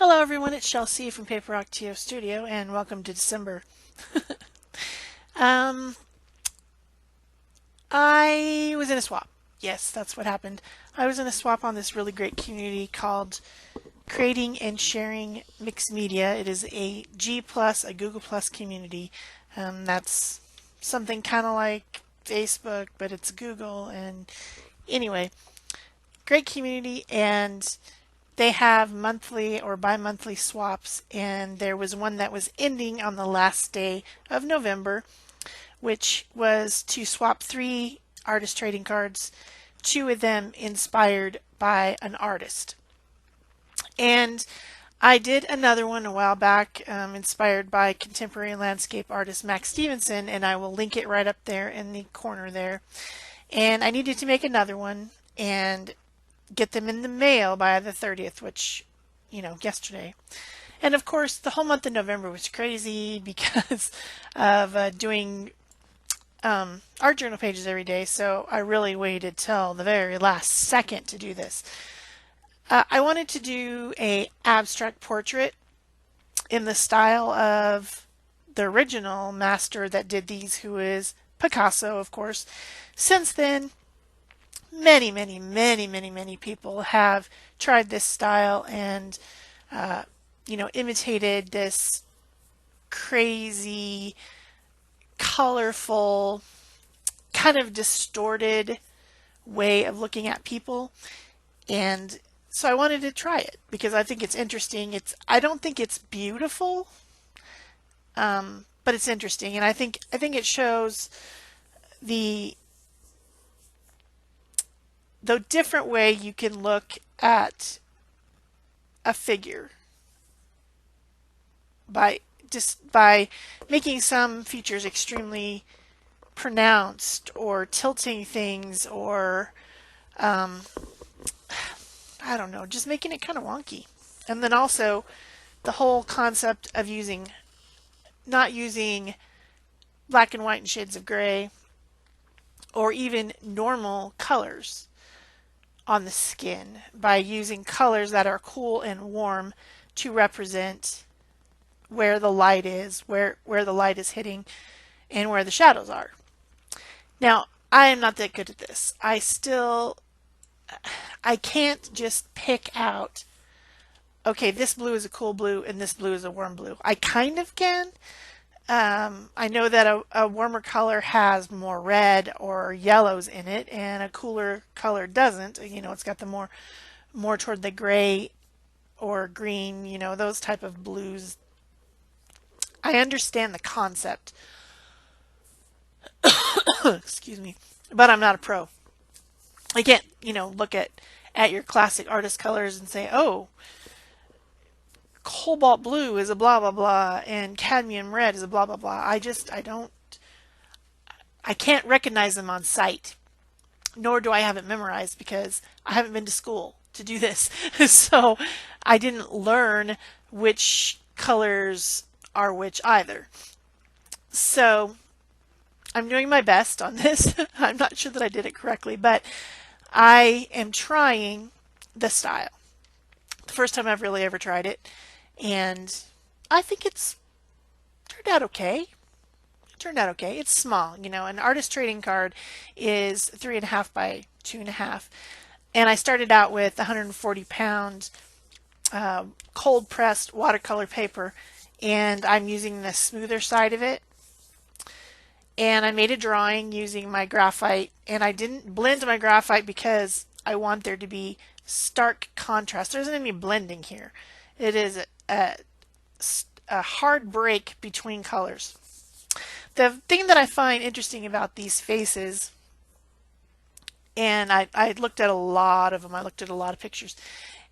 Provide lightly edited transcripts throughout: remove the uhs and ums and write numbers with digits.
Hello everyone, it's Shel from Paper Rock TO Studio and welcome to December. um, I was in a swap. Yes, that's what happened. I was in a swap on this really great community called Creating and Sharing Mixed Media. It is a G+, a Google Plus community. That's something kind of like Facebook, but it's Google. And anyway, great community, and they have monthly or bi-monthly swaps, and there was one that was ending on the last day of November, which was to swap 3 artist trading cards, 2 of them inspired by an artist. And I did another one a while back, inspired by contemporary landscape artist Max Stevenson, and I will link it right up there in the corner there. And I needed to make another one and get them in the mail by the 30th, which, yesterday. And of course, the whole month of November was crazy because of doing art journal pages every day, so I really waited till the very last second to do this. I wanted to do a abstract portrait in the style of the original master that did these, who is Picasso, of course. Since then, many people have tried this style and, imitated this crazy, colorful, kind of distorted way of looking at people. And so I wanted to try it because I think it's interesting. I don't think it's beautiful, but it's interesting, and I think it shows the different way you can look at a figure by making some features extremely pronounced, or tilting things, or I don't know, just making it kind of wonky. And then also the whole concept of not using black and white and shades of gray, or even normal colors on the skin, by using colors that are cool and warm to represent where the light is, where the light is hitting, and where the shadows are. Now, I am not that good at this. I can't just pick out, okay, this blue is a cool blue and this blue is a warm blue. I kind of can. I know that a warmer color has more red or yellows in it, and a cooler color doesn't. It's got the more toward the gray or green, those type of blues. I understand the concept. Excuse me, but I'm not a pro. I can't, look at your classic artist colors and say, oh, cobalt blue is a blah blah blah and cadmium red is a blah blah blah. I can't recognize them on sight, nor do I have it memorized because I haven't been to school to do this. So I didn't learn which colors are which either. So I'm doing my best on this. I'm not sure that I did it correctly, but I am trying the style. The first time I've really ever tried it, and I think it's turned out okay. It's small. An artist trading card is 3.5 by 2.5, and I started out with 140-pound cold pressed watercolor paper, and I'm using the smoother side of it. And I made a drawing using my graphite, and I didn't blend my graphite because I want there to be stark contrast. There isn't any blending here. It is a hard break between colors. The thing that I find interesting about these faces, and I looked at a lot of them, I looked at a lot of pictures,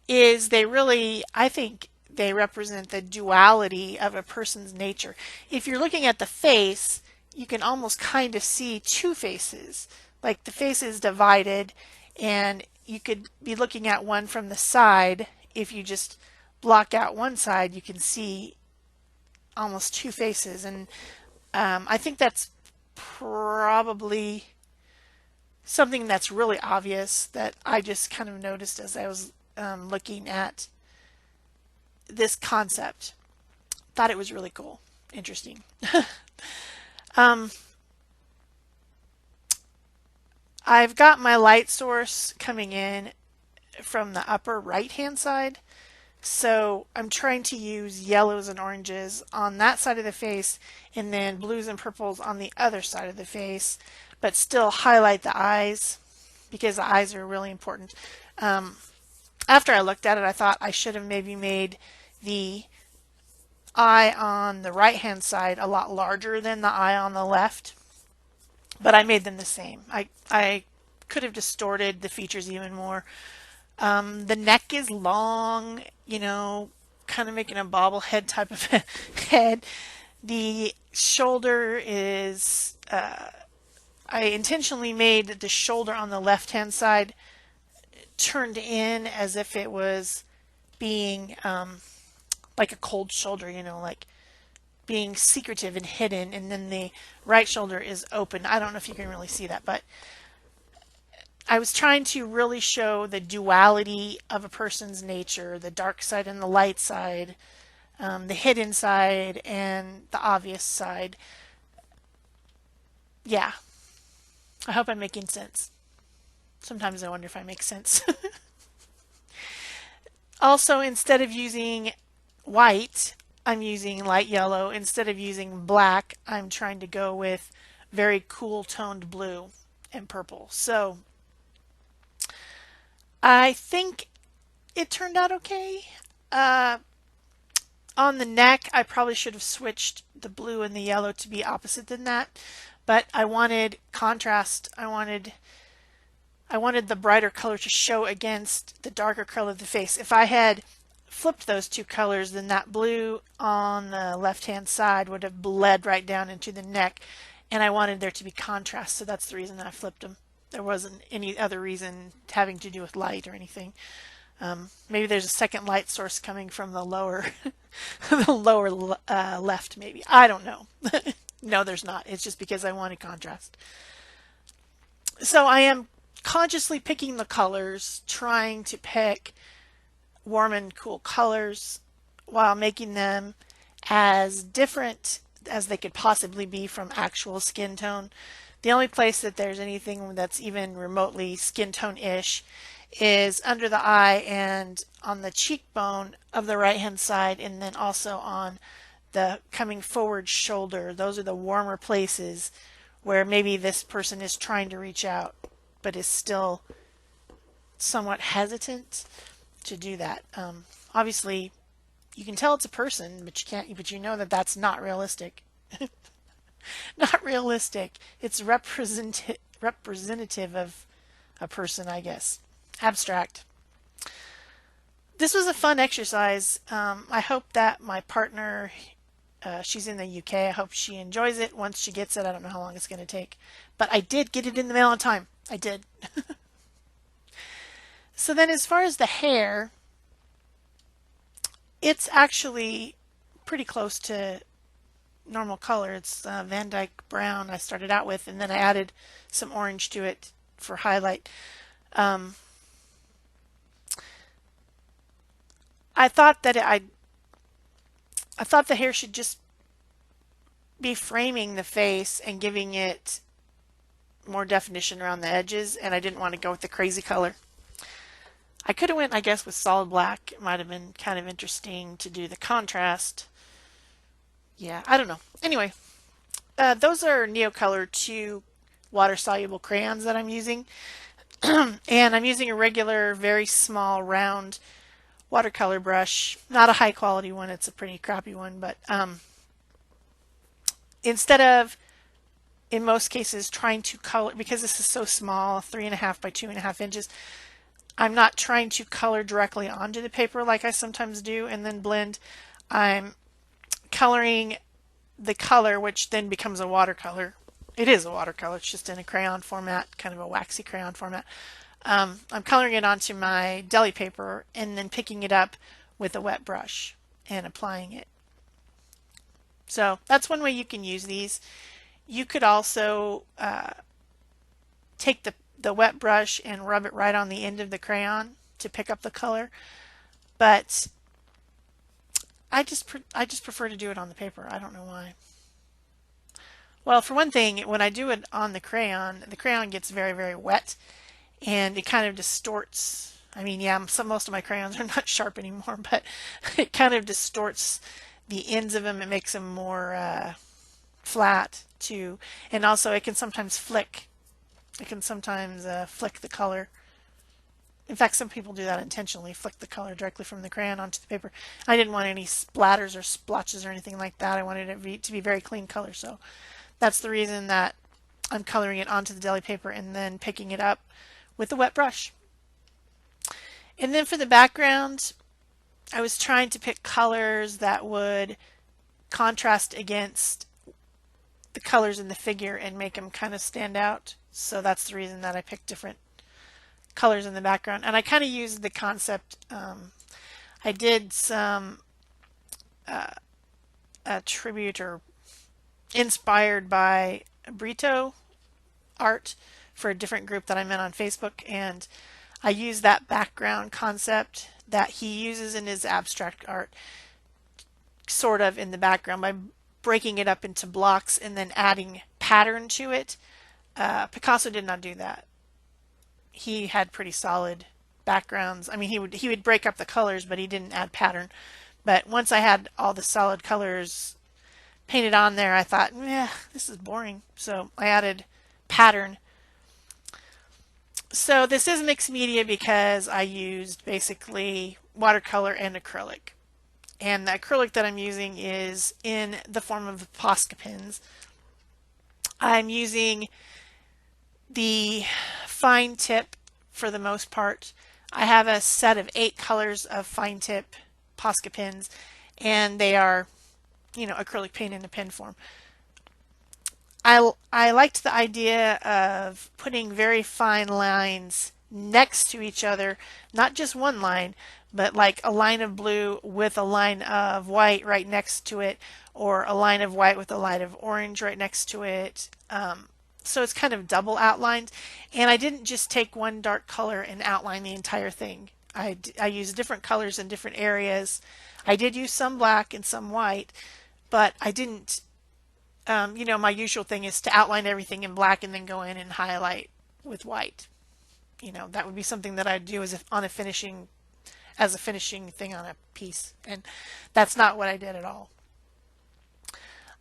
is I think they represent the duality of a person's nature. If you're looking at the face, you can almost kind of see 2 faces, like the face is divided, and you could be looking at one from the side. If you just block out one side, you can see almost 2 faces, and I think that's probably something that's really obvious that I just kind of noticed as I was looking at this concept. Thought it was really cool, interesting. um, I've got my light source coming in from the upper right hand side. So I'm trying to use yellows and oranges on that side of the face and then blues and purples on the other side of the face, but still highlight the eyes because the eyes are really important. After I looked at it, I thought I should have maybe made the eye on the right hand side a lot larger than the eye on the left, but I made them the same. I could have distorted the features even more. The neck is long, you know, kind of making a bobblehead type of head. The shoulder is, I intentionally made the shoulder on the left hand side turned in as if it was being like a cold shoulder, you know, like being secretive and hidden, and then the right shoulder is open. I don't know if you can really see that, but I was trying to really show the duality of a person's nature, the dark side and the light side, the hidden side and the obvious side. Yeah, I hope I'm making sense. Sometimes I wonder if I make sense. Also, instead of using white, I'm using light yellow. Instead of using black, I'm trying to go with very cool toned blue and purple. So I think it turned out okay. Uh, on the neck, I probably should have switched the blue and the yellow to be opposite than that, but I wanted contrast. I wanted the brighter color to show against the darker color of the face. If I had flipped those two colors, then that blue on the left-hand side would have bled right down into the neck, and I wanted there to be contrast, so that's the reason I flipped them. There wasn't any other reason having to do with light or anything. Maybe there's a second light source coming from the lower, the lower left. Maybe I don't know. No, there's not. It's just because I wanted contrast. So I am consciously picking the colors, trying to pick warm and cool colors while making them as different as they could possibly be from actual skin tone. The only place that there's anything that's even remotely skin tone-ish is under the eye and on the cheekbone of the right hand side, and then also on the coming forward shoulder. Those are the warmer places where maybe this person is trying to reach out but is still somewhat hesitant to do that. Obviously, you can tell it's a person, but you can't. But you know that that's not realistic. Not realistic. It's representative of a person, I guess. Abstract. This was a fun exercise. I hope that my partner, she's in the UK, I hope she enjoys it once she gets it. I don't know how long it's going to take. But I did get it in the mail on time. I did. So then as far as the hair, it's actually pretty close to normal color. It's Van Dyke brown I started out with, and then I added some orange to it for highlight. I thought that I thought the hair should just be framing the face and giving it more definition around the edges, and I didn't want to go with the crazy color. I could have went, I guess, with solid black. It might have been kind of interesting to do the contrast. Yeah, I don't know. Anyway, those are Neocolor II water-soluble crayons that I'm using. And I'm using a regular, very small, round watercolor brush. Not a high-quality one. It's a pretty crappy one. But instead of, in most cases, trying to color, because this is so small, 3.5 by 2.5 inches, I'm not trying to color directly onto the paper like I sometimes do and then blend. I'm coloring the color, which then becomes a watercolor. It is a watercolor. It's just in a crayon format, kind of a waxy crayon format. I'm coloring it onto my deli paper and then picking it up with a wet brush and applying it. So that's one way you can use these. You could also take the wet brush and rub it right on the end of the crayon to pick up the color. But I just prefer to do it on the paper. I don't know why. Well, for one thing, when I do it on the crayon gets very, very wet and it kind of distorts. I mean, yeah, most of my crayons are not sharp anymore, but it kind of distorts the ends of them. It makes them more flat too, and also it can sometimes flick. It can sometimes flick the color. In fact, some people do that intentionally, flick the color directly from the crayon onto the paper. I didn't want any splatters or splotches or anything like that. I wanted it to be very clean color, so that's the reason that I'm coloring it onto the deli paper and then picking it up with a wet brush. And then for the background, I was trying to pick colors that would contrast against the colors in the figure and make them kind of stand out. So that's the reason that I picked different colors in the background. And I kind of used the concept. I did some a tribute or inspired by Brito art for a different group that I'm in on Facebook, and I use that background concept that he uses in his abstract art sort of in the background by breaking it up into blocks and then adding pattern to it. Picasso did not do that. He had pretty solid backgrounds. I mean, he would break up the colors, but he didn't add pattern. But once I had all the solid colors painted on there, I thought, yeah, this is boring. So I added pattern. So this is mixed media because I used basically watercolor and acrylic. And the acrylic that I'm using is in the form of Posca pens. I'm using the fine tip for the most part. I have a set of 8 colors of fine tip Posca pens, and they are, acrylic paint in a pen form. I liked the idea of putting very fine lines next to each other, not just one line, but like a line of blue with a line of white right next to it, or a line of white with a line of orange right next to it. So it's kind of double outlined, and I didn't just take one dark color and outline the entire thing. I used different colors in different areas. I did use some black and some white, but I didn't, my usual thing is to outline everything in black and then go in and highlight with white. That would be something that I'd do as a finishing thing on a piece, and that's not what I did at all.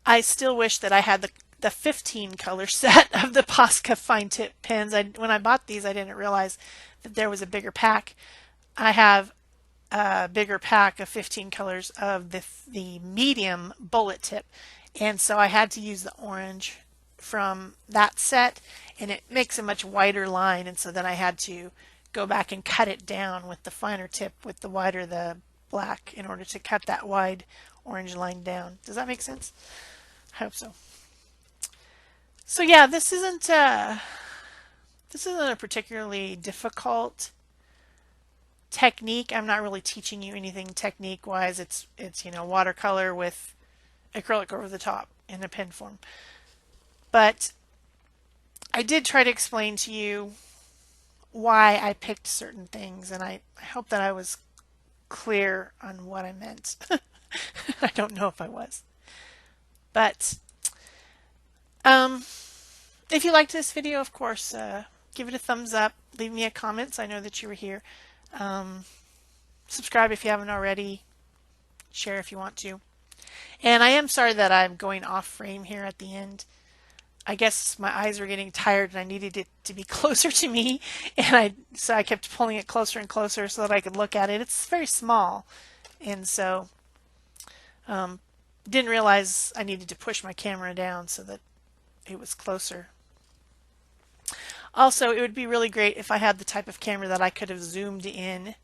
I still wish that I had the 15 color set of the Posca fine tip pens. When I bought these, I didn't realize that there was a bigger pack. I have a bigger pack of 15 colors of the medium bullet tip, and so I had to use the orange from that set, and it makes a much wider line, and so then I had to go back and cut it down with the finer tip with the wider the black in order to cut that wide orange line down. Does that make sense? I hope so. So yeah, this isn't a particularly difficult technique. I'm not really teaching you anything technique wise. It's watercolor with acrylic over the top in a pen form. But I did try to explain to you why I picked certain things, and I hope that I was clear on what I meant. I don't know if I was. But if you liked this video, of course, give it a thumbs up. Leave me a comment so I know that you were here. Subscribe if you haven't already. Share if you want to. And I am sorry that I'm going off frame here at the end. I guess my eyes were getting tired and I needed it to be closer to me, and so I kept pulling it closer and closer so that I could look at it. It's very small, and so didn't realize I needed to push my camera down so that it was closer. Also, it would be really great if I had the type of camera that I could have zoomed in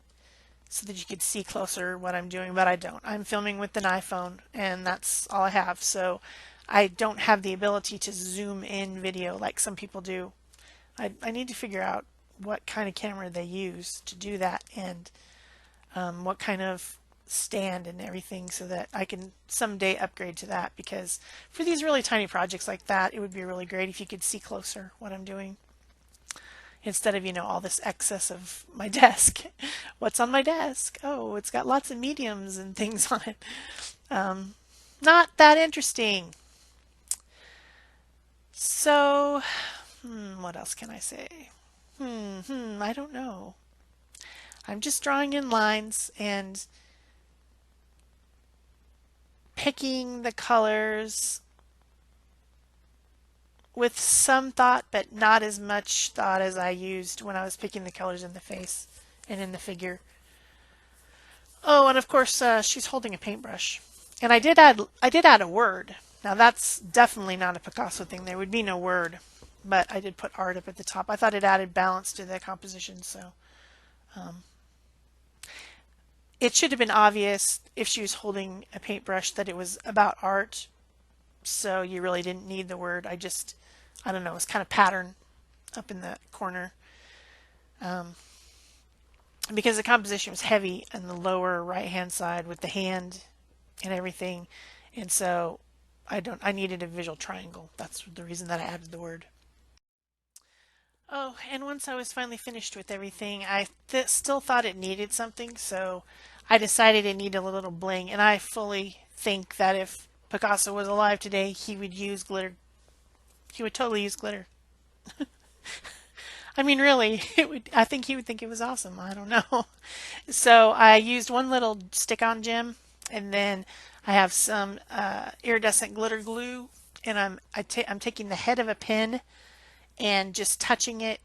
so that you could see closer what I'm doing, but I don't. I'm filming with an iPhone, and that's all I have, so I don't have the ability to zoom in video like some people do. I need to figure out what kind of camera they use to do that, and what kind of stand and everything, so that I can someday upgrade to that, because for these really tiny projects like that, it would be really great if you could see closer what I'm doing. instead of, all this excess of my desk. What's on my desk? Oh, it's got lots of mediums and things on it. Not that interesting. So, what else can I say? I don't know. I'm just drawing in lines and picking the colors with some thought, but not as much thought as I used when I was picking the colors in the face and in the figure. Oh, and of course, she's holding a paintbrush. And I did add a word. Now that's definitely not a Picasso thing. There would be no word, but I did put art up at the top. I thought it added balance to the composition, so it should have been obvious if she was holding a paintbrush that it was about art. So you really didn't need the word. I don't know, it was kind of pattern up in the corner. Um, because the composition was heavy on the lower right hand side with the hand and everything. And so I needed a visual triangle. That's the reason that I added the word. Oh, and once I was finally finished with everything, I still thought it needed something, so I decided it needed a little bling. And I fully think that if Picasso was alive today, he would use glitter. He would totally use glitter. I mean, really, it would. I think he would think it was awesome. I don't know. So I used one little stick-on gem, and then I have some iridescent glitter glue, and I'm taking the head of a pen and just touching it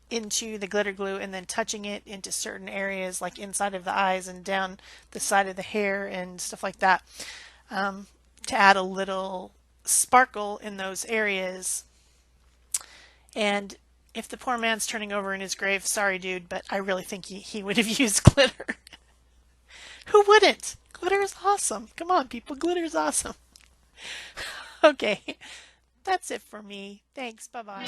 into the glitter glue, and then touching it into certain areas, like inside of the eyes and down the side of the hair and stuff like that, to add a little sparkle in those areas. And if the poor man's turning over in his grave, sorry, dude, but I really think he would have used glitter. Who wouldn't? Glitter is awesome. Come on, people, glitter is awesome. Okay, that's it for me. Thanks. Bye bye.